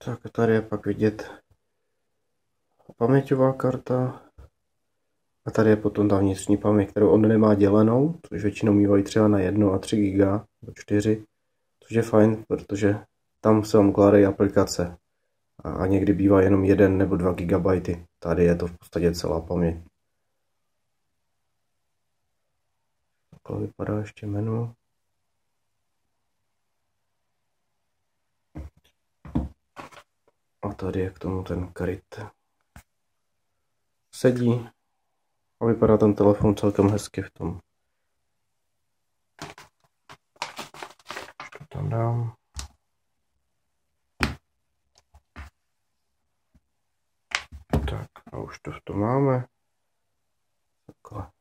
Tak tady je pak vidět paměťová karta. A tady je potom ta vnitřní paměť, kterou on nemá dělenou, což většinou mývají třeba na 1 a 3 GB, nebo 4, což je fajn, protože tam se vám ukládají aplikace. A někdy bývá jenom 1 nebo 2 GB. Tady je to v podstatě celá paměť. Takhle vypadá ještě menu. A tady je k tomu ten kryt. Sedí a vypadá ten telefon celkem hezky v tom. To tam dám. Tak a už to v tom máme. Takhle.